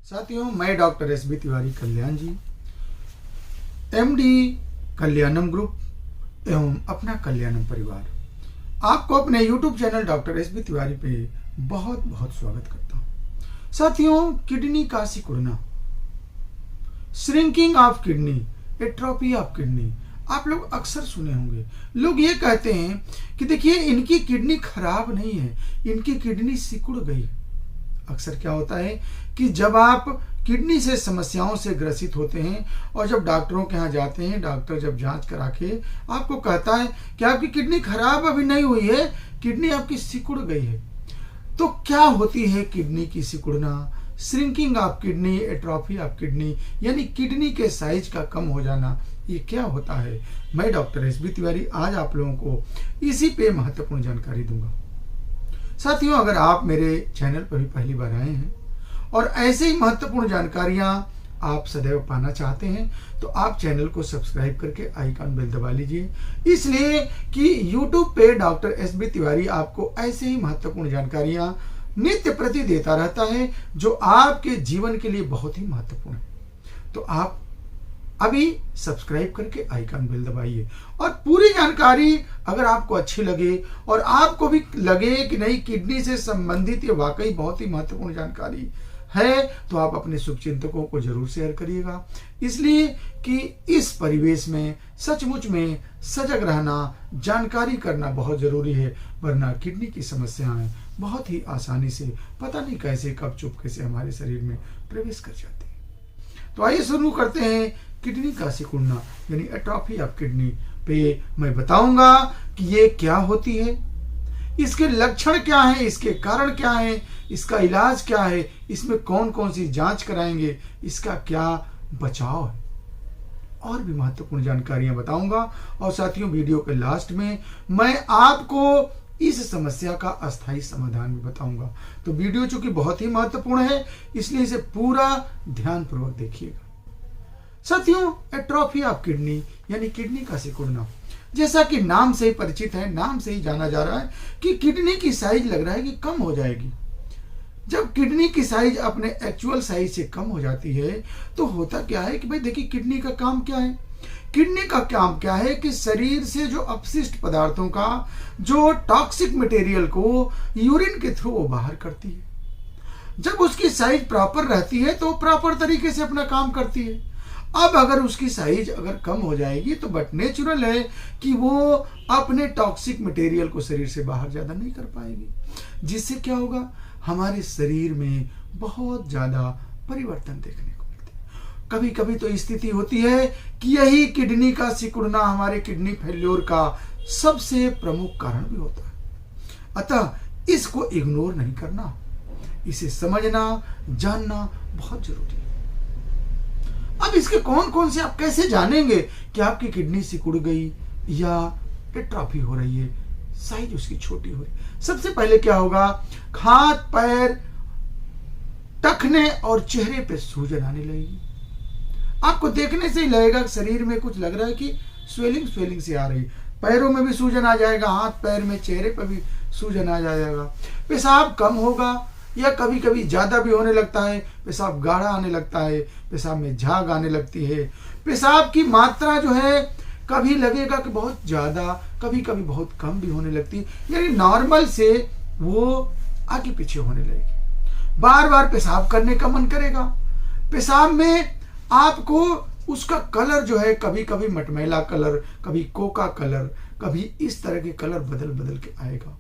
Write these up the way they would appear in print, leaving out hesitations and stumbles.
साथियों, मैं doctor SB Tiwari कल्याण जी, MD कल्याणम group एवं अपना कल्याणम परिवार, आपको अपने YouTube channel doctor SB Tiwari पे बहुत बहुत स्वागत करता हूं। साथियों, किडनी का सिकुड़ना, shrinking of kidney, atrophy of kidney, आप लोग अक्सर सुने होंगे। लोग ये कहते हैं कि देखिए इनकी किडनी खराब नहीं है, इनकी किडनी सिकुड़ गई। अक्सर क्या होता है कि जब आप किडनी से समस्याओं से ग्रसित होते हैं और जब डॉक्टरों के यहाँ जाते हैं, डॉक्टर जब जांच करा के आपको कहता है कि आपकी किडनी खराब अभी नहीं हुई है, किडनी आपकी सिकुड़ गई है। तो क्या होती है किडनी की सिकुड़ना, shrinking of kidney, atrophy of kidney, यानी किडनी के साइज का कम हो जाना, ये क्या होता है? मैं डॉक्टर एसबी तिवारी आज आप लोगों को इसी पे महत्वपूर्ण जानकारी दूंगा। साथियों, अगर आप मेरे चैनल पर भी पहली बार आए हैं और ऐसे ही महत्वपूर्ण जानकारियां आप सदैव पाना चाहते हैं तो आप चैनल को सब्सक्राइब करके आइकन बेल दबा लीजिए, इसलिए कि YouTube पे डॉक्टर एसबी तिवारी आपको ऐसे ही महत्वपूर्ण जानकारियां नित्य प्रति देता रहता है जो आपके जीवन के लिए बहुत ही महत्वपूर्ण है। तो आप अभी सब्सक्राइब करके आइकन बेल दबाइए और पूरी जानकारी अगर आपको अच्छी लगे और आपको भी लगे कि नहीं किडनी से संबंधित ये वाकई बहुत ही महत्वपूर्ण जानकारी है तो आप अपने शुभचिंतकों को जरूर शेयर करिएगा, इसलिए कि इस परिवेश में सचमुच में सजग रहना, जानकारी करना बहुत जरूरी है, वरना किडनी की समस्याएं बहुत ही आसानी से पता नहीं कैसे कब चुपके से हमारे शरीर में प्रवेश कर जाती है। तो आइए शुरू करते हैं किडनी का सिकुड़ना यानी एट्रोफी ऑफ किडनी पे मैं बताऊंगा कि ये क्या होती है, इसके लक्षण क्या हैं, इसके कारण क्या हैं, इसका इलाज क्या है, इसमें कौन कौन सी जांच कराएंगे, इसका क्या बचाव है, और भी महत्वपूर्ण जानकारियां बताऊंगा। और साथियों, वीडियो के लास्ट में मैं आपको इस समस्या का अस्थायी समाधान भी बताऊंगा। तो वीडियो चूंकि बहुत ही महत्वपूर्ण है इसलिए इसे पूरा ध्यानपूर्वक देखिएगा। साथियों, एट्रोफी ऑफ किडनी यानी किडनी का सिकुड़ना, जैसा कि नाम से ही परिचित है, नाम से ही जाना जा रहा है कि किडनी की साइज लग रहा है कि कम हो जाएगी। जब किडनी की साइज अपने एक्चुअल साइज से कम हो जाती है तो होता क्या है कि भाई देखिए किडनी का काम क्या है, किडनी का काम क्या है कि शरीर से जो अपशिष्ट पदार्थों का, जो टॉक्सिक मटेरियल को यूरिन के थ्रू वो बाहर करती है। जब उसकी साइज प्रॉपर रहती है तो प्रॉपर तरीके से अपना काम करती है। अब अगर उसकी साइज अगर कम हो जाएगी तो बट नेचुरल है कि वो अपने टॉक्सिक मटेरियल को शरीर से बाहर ज्यादा नहीं कर पाएगी, जिससे क्या होगा, हमारे शरीर में बहुत ज्यादा परिवर्तन देखने को मिलते हैं। कभी कभी तो स्थिति होती है कि यही किडनी का सिकुड़ना हमारे किडनी फेल्योर का सबसे प्रमुख कारण भी होता है। अतः इसको इग्नोर नहीं करना, इसे समझना जानना बहुत जरूरी है। अब इसके कौन कौन से आप कैसे जानेंगे कि आपकी किडनी सिकुड़ गई या एट्रोफी हो रही है, साइज उसकी छोटी हो रही है? सबसे पहले क्या होगा, हाथ पैर, टखने और चेहरे पे सूजन आने लगेगी। आपको देखने से ही लगेगा शरीर में कुछ लग रहा है कि स्वेलिंग स्वेलिंग से आ रही है। पैरों में भी सूजन आ जाएगा, हाथ पैर में, चेहरे पर भी सूजन आ जाएगा। पेशाब कम होगा या कभी कभी ज्यादा भी होने लगता है, पेशाब गाढ़ा आने लगता है, पेशाब में झाग आने लगती है। पेशाब की मात्रा जो है कभी लगेगा कि बहुत ज्यादा, कभी कभी बहुत कम भी होने लगती है, यानी नॉर्मल से वो आगे पीछे होने लगेगी। बार बार पेशाब करने का मन करेगा। पेशाब में आपको उसका कलर जो है कभी कभी मटमैला कलर, कभी कोका कलर, कभी इस तरह के कलर बदल बदल के आएगा।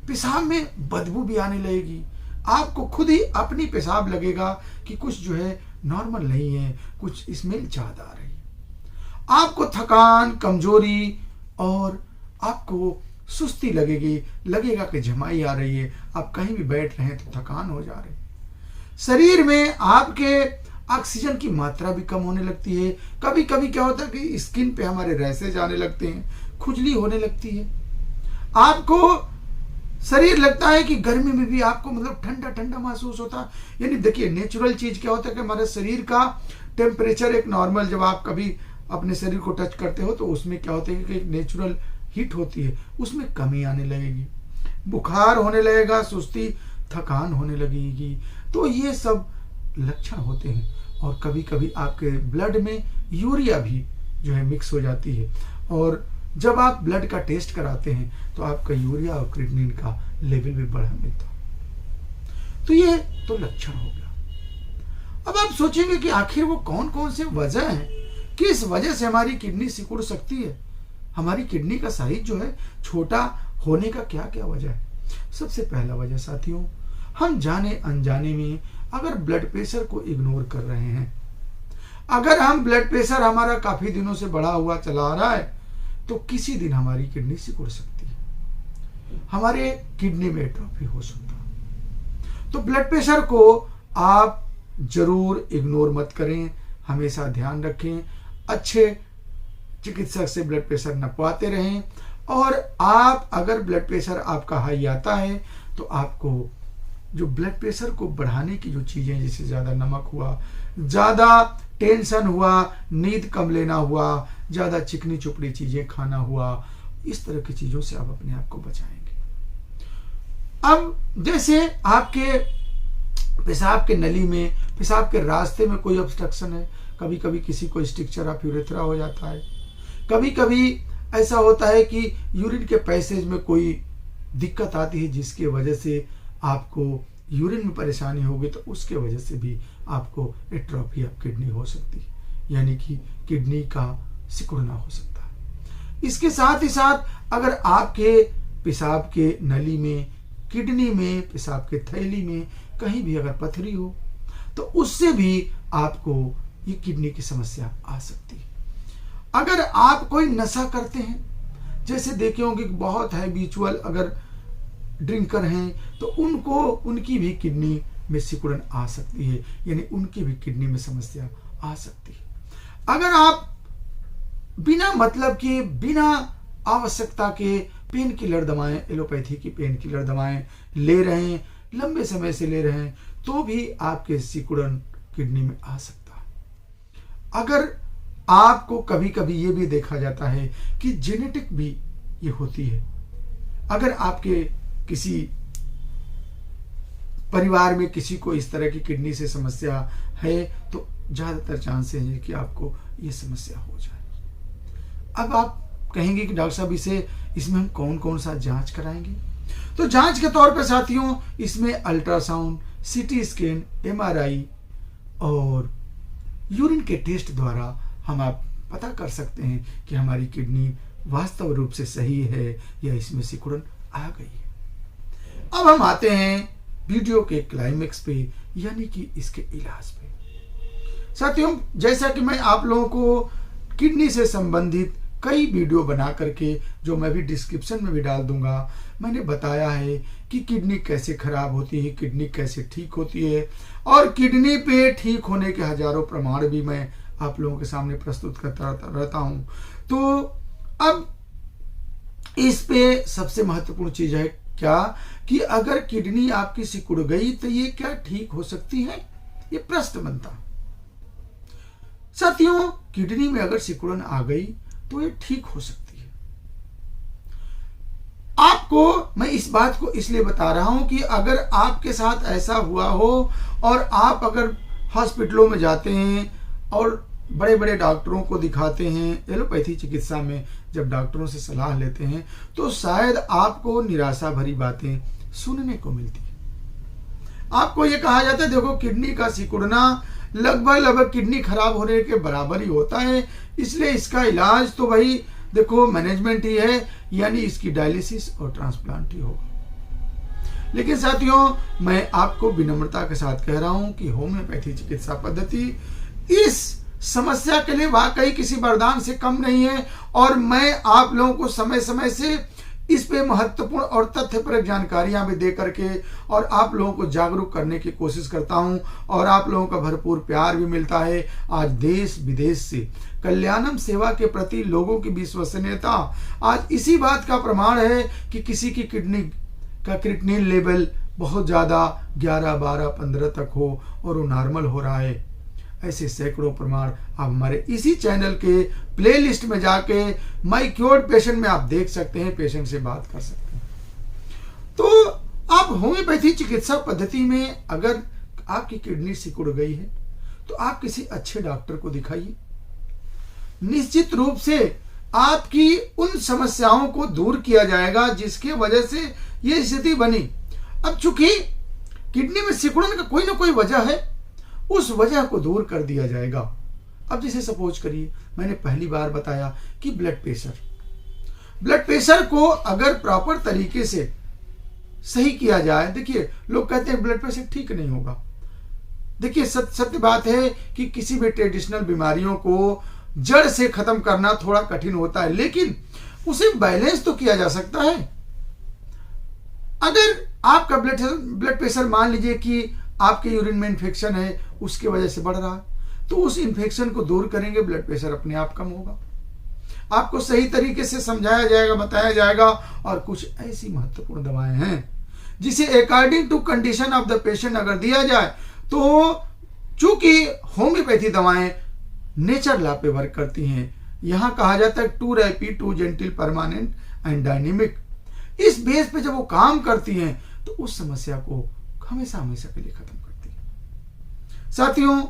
पेशाब में बदबू भी आने लगेगी। आपको खुद ही अपनी पेशाब लगेगा कि कुछ जो है नॉर्मल नहीं है, कुछ स्मेल ज्यादा आ रही है। आपको थकान, कमजोरी और आपको सुस्ती लगेगी, लगेगा कि झमाई आ रही है। आप कहीं भी बैठ रहे हैं तो थकान हो जा रही है। शरीर में आपके ऑक्सीजन की मात्रा भी कम होने लगती है। कभी कभी क्या होता है कि स्किन पे हमारे रैशेज आने लगते हैं, खुजली होने लगती है। आपको शरीर लगता है कि गर्मी में भी आपको मतलब ठंडा ठंडा महसूस होता है। यानी देखिए नेचुरल चीज क्या होता है कि हमारे शरीर का टेम्परेचर एक नॉर्मल, जब आप कभी अपने शरीर को टच करते हो तो उसमें क्या होता है कि नेचुरल हीट होती है, उसमें कमी आने लगेगी, बुखार होने लगेगा, सुस्ती, थकान होने लगेगी। तो ये सब लक्षण होते हैं। और कभी कभी आपके ब्लड में यूरिया भी जो है मिक्स हो जाती है, और जब आप ब्लड का टेस्ट कराते हैं तो आपका यूरिया और क्रिएटिनिन का लेवल भी बढ़ा मिलता। तो ये तो लक्षण हो गया। अब आप सोचेंगे कि आखिर वो कौन कौन से वजह हैं, किस वजह से हमारी किडनी सिकुड़ सकती है, हमारी किडनी का साइज जो है छोटा होने का क्या क्या वजह है। सबसे पहला वजह साथियों, हम जाने अनजाने में अगर ब्लड प्रेशर को इग्नोर कर रहे हैं, अगर हम ब्लड प्रेशर हमारा काफी दिनों से बढ़ा हुआ चला आ रहा है, तो किसी दिन हमारी किडनी सिकुड़ सकती है, हमारे किडनी में एट्रोफी हो सकता है। तो ब्लड प्रेशर को आप जरूर इग्नोर मत करें, हमेशा ध्यान रखें, अच्छे चिकित्सक से ब्लड प्रेशर नपवाते रहें। और आप अगर ब्लड प्रेशर आपका हाई आता है तो आपको जो ब्लड प्रेशर को बढ़ाने की जो चीजें, जैसे ज्यादा नमक हुआ, ज्यादा टेंशन हुआ, नींद कम लेना हुआ, ज्यादा चिकनी चुपड़ी चीजें खाना हुआ, इस तरह की चीजों से आप अपने आप को बचाएंगे। अब जैसे आपके पेशाब के नली में, पेशाब के रास्ते में कोई ऑब्स्ट्रक्शन है, कभी कभी किसी को स्ट्रक्चर ऑफ यूरेथ्रा हो जाता है, कभी कभी ऐसा होता है कि यूरिन के पैसेज में कोई दिक्कत आती है जिसके वजह से आपको यूरिन में परेशानी होगी, तो उसके वजह से भी आपको एट्रोफी ऑफ किडनी हो सकती है, यानी कि किडनी का सिकुड़ना हो सकता है। इसके साथ ही साथ अगर आपके पेशाब के नली में, किडनी में, पेशाब के थैली में कहीं भी अगर पथरी हो, तो उससे भी आपको ये किडनी की समस्या आ सकती है। अगर आप कोई नशा करते हैं, जैसे देखे होंगे बहुत हैबिचुअल अगर ड्रिंकर हैं, तो उनको उनकी भी किडनी में सिकुड़न आ सकती है, यानी उनकी भी किडनी में समस्या आ सकती है। अगर आप बिना मतलब के, बिना आवश्यकता के पेन किलर दवाएं, एलोपैथी की पेन किलर दवाएं ले रहे हैं, लंबे समय से ले रहे हैं, तो भी आपके सिकुड़न किडनी में आ सकता है। अगर आपको कभी कभी ये भी देखा जाता है कि जेनेटिक भी ये होती है, अगर आपके किसी परिवार में किसी को इस तरह की किडनी से समस्या है, तो ज्यादातर चांसेस है कि आपको ये समस्या हो जाए। अब आप कहेंगे कि डॉक्टर साहब इसमें हम कौन कौन सा जांच कराएंगे? तो जांच के तौर पर साथियों, इसमें अल्ट्रासाउंड, सीटी स्कैन, एमआरआई और यूरिन के टेस्ट द्वारा हम आप पता कर सकते हैं कि हमारी किडनी वास्तव रूप से सही है या इसमें सिकुड़न आ गई है। अब हम आते हैं वीडियो के क्लाइमेक्स पे, यानी कि इसके इलाज पे। साथियों, जैसा कि मैं आप लोगों को किडनी से संबंधित कई वीडियो बना करके, जो मैं भी डिस्क्रिप्शन में भी डाल दूंगा, मैंने बताया है कि किडनी कैसे खराब होती है, किडनी कैसे ठीक होती है, और किडनी पे ठीक होने के हजारों प्रमाण भी मैं आप लोगों के सामने प्रस्तुत करता रहता हूं। तो अब इस पे सबसे महत्वपूर्ण चीज है क्या, कि अगर किडनी आपकी सिकुड़ गई तो ये क्या ठीक हो सकती है, ये प्रश्न बनता। साथियों, किडनी में अगर सिकुड़न आ गई तो ये ठीक हो सकती है। आपको मैं इस बात को इसलिए बता रहा हूं कि अगर आपके साथ ऐसा हुआ हो और आप अगर हॉस्पिटलों में जाते हैं और बड़े बड़े डॉक्टरों को दिखाते हैं, एलोपैथी चिकित्सा में जब डॉक्टरों से सलाह लेते हैं, तो शायद आपको निराशा भरी बातें सुनने को मिलती है। आपको ये कहा जाता है, देखो किडनी का सिकुड़ना लगभग किडनी खराब होने के बराबर ही होता है, इसलिए इसका इलाज तो भाई देखो मैनेजमेंट ही है, यानी इसकी डायलिसिस और ट्रांसप्लांट ही होगा। लेकिन साथियों, मैं आपको विनम्रता के साथ कह रहा हूं कि होम्योपैथी चिकित्सा पद्धति इस समस्या के लिए वाकई किसी वरदान से कम नहीं है, और मैं आप लोगों को समय समय से इस पे महत्वपूर्ण और तथ्यपरक जानकारियां भी दे करके और आप लोगों को जागरूक करने की कोशिश करता हूं, और आप लोगों का भरपूर प्यार भी मिलता है। आज देश विदेश से कल्याणम सेवा के प्रति लोगों की विश्वसनीयता आज इसी बात का प्रमाण है कि किसी की किडनी का क्रिएटिनिन लेवल बहुत ज्यादा 11, 12, 15 तक हो और वो नॉर्मल हो रहा है। ऐसे सैकड़ों प्रमाण आप हमारे इसी चैनल के प्लेलिस्ट में जाके माय क्योर्ड पेशेंट में आप देख सकते हैं, पेशेंट से बात कर सकते हैं। तो आप होम्योपैथी चिकित्सा पद्धति में अगर आपकी किडनी सिकुड़ गई है तो आप किसी अच्छे डॉक्टर को दिखाइए। निश्चित रूप से आपकी उन समस्याओं को दूर किया जाएगा जिसकी वजह से यह स्थिति बनी। अब चूंकि किडनी में सिकुड़न का कोई ना कोई वजह है, उस वजह को दूर कर दिया जाएगा। अब जैसे सपोज करिए, मैंने पहली बार बताया कि ब्लड प्रेशर को अगर प्रॉपर तरीके से सही किया जाए, देखिए लोग कहते हैं ब्लड प्रेशर ठीक नहीं होगा। देखिए सत्य बात है कि किसी भी ट्रेडिशनल बीमारियों को जड़ से खत्म करना थोड़ा कठिन होता है, लेकिन उसे बैलेंस तो किया जा सकता है। अगर आपका ब्लड प्रेशर मान लीजिए कि आपके यूरिन में इन्फेक्शन है, उसकी वजह से बढ़ रहा है, तो उस इन्फेक्शन को दूर करेंगे, ब्लड प्रेशर अपने आप कम होगा। आपको सही तरीके से समझाया जाएगा, बताया जाएगा। और कुछ ऐसी महत्वपूर्ण दवाएं हैं जिसे according to condition of the patient अगर दिया जाए तो, चूंकि होम्योपैथी दवाएं नेचर लॉ पे वर्क करती हैं, यहां कहा जाता है too rapid, too gentle, permanent and dynamic. इस बेस पे जब वो काम करती हैं तो उस समस्या को हमेशा के लिए खत्म करती है। साथियों,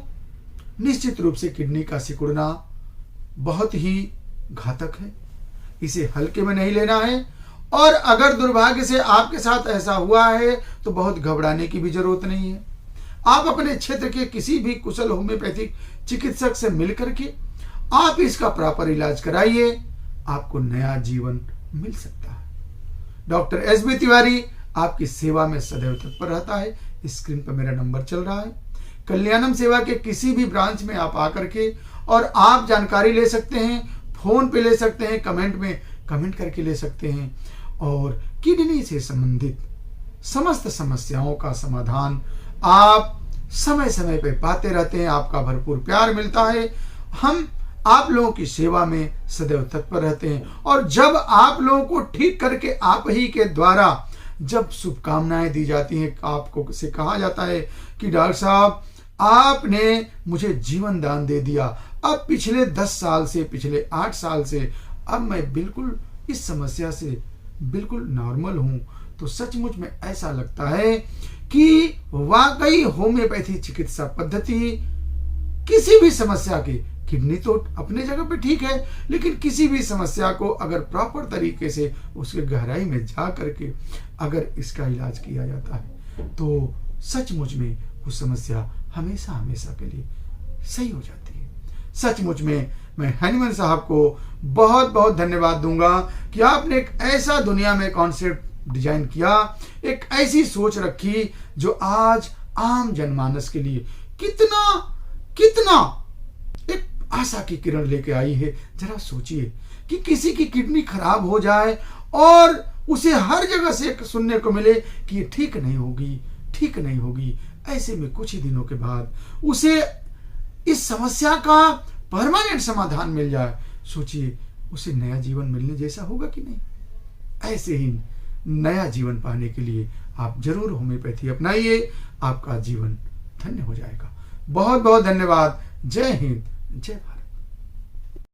निश्चित रूप से किडनी का सिकुड़ना बहुत ही घातक है, इसे हल्के में नहीं लेना है। और अगर दुर्भाग्य से आपके साथ ऐसा हुआ है तो बहुत घबराने की भी जरूरत नहीं है। आप अपने क्षेत्र के किसी भी कुशल होम्योपैथिक चिकित्सक से मिलकर के आप इसका प्रॉपर इलाज कराइए, आपको नया जीवन मिल सकता है। डॉक्टर एसबी तिवारी आपकी सेवा में सदैव तत्पर रहता है। स्क्रीन पर मेरा नंबर चल रहा है। कल्याणम सेवा के किसी भी ब्रांच में आप आकर के और आप जानकारी ले सकते हैं, फोन पे ले सकते हैं, कमेंट में कमेंट करके ले सकते हैं। और किडनी से संबंधित समस्त समस्याओं का समाधान आप समय समय पे पाते रहते हैं। आपका भरपूर प्यार मिलता है। हम आप लोगों की सेवा में सदैव तत्पर रहते हैं। और जब आप लोगों को ठीक करके आप ही के द्वारा जब शुभकामनाएं दी जाती हैं, आपको से कहा जाता है कि डॉक्टर साहब आपने मुझे जीवन दान दे दिया, अब पिछले 10 साल से, पिछले 8 साल से अब मैं बिल्कुल इस समस्या से बिल्कुल नॉर्मल हूं, तो सचमुच में ऐसा लगता है कि वाकई होम्योपैथी चिकित्सा पद्धति किसी भी समस्या की, किडनी तो अपने जगह पे ठीक है, लेकिन किसी भी समस्या को अगर प्रॉपर तरीके से उसके गहराई में जा करके अगर इसका इलाज किया जाता है तो सचमुच में वो समस्या हमेशा के लिए सही हो जाती है। सचमुच में मैं हनीमन साहब को बहुत बहुत धन्यवाद दूंगा कि आपने एक ऐसा दुनिया में कॉन्सेप्ट डिजाइन किया, एक ऐसी सोच रखी जो आज आम जनमानस के लिए कितना एक आशा की किरण लेके आई है। जरा सोचिए कि किसी की किडनी खराब हो जाए और उसे हर जगह से सुनने को मिले कि ये ठीक नहीं होगी। ऐसे में कुछ ही दिनों के बाद उसे इस समस्या का परमानेंट समाधान मिल जाए। सोचिए उसे नया जीवन मिलने जैसा होगा कि नहीं। ऐसे ही नया जीवन पाने के लिए आप जरूर होम्योपैथी अपनाइए, आपका जीवन धन्य हो जाएगा। बहुत बहुत धन्यवाद। जय हिंद, जय भारत।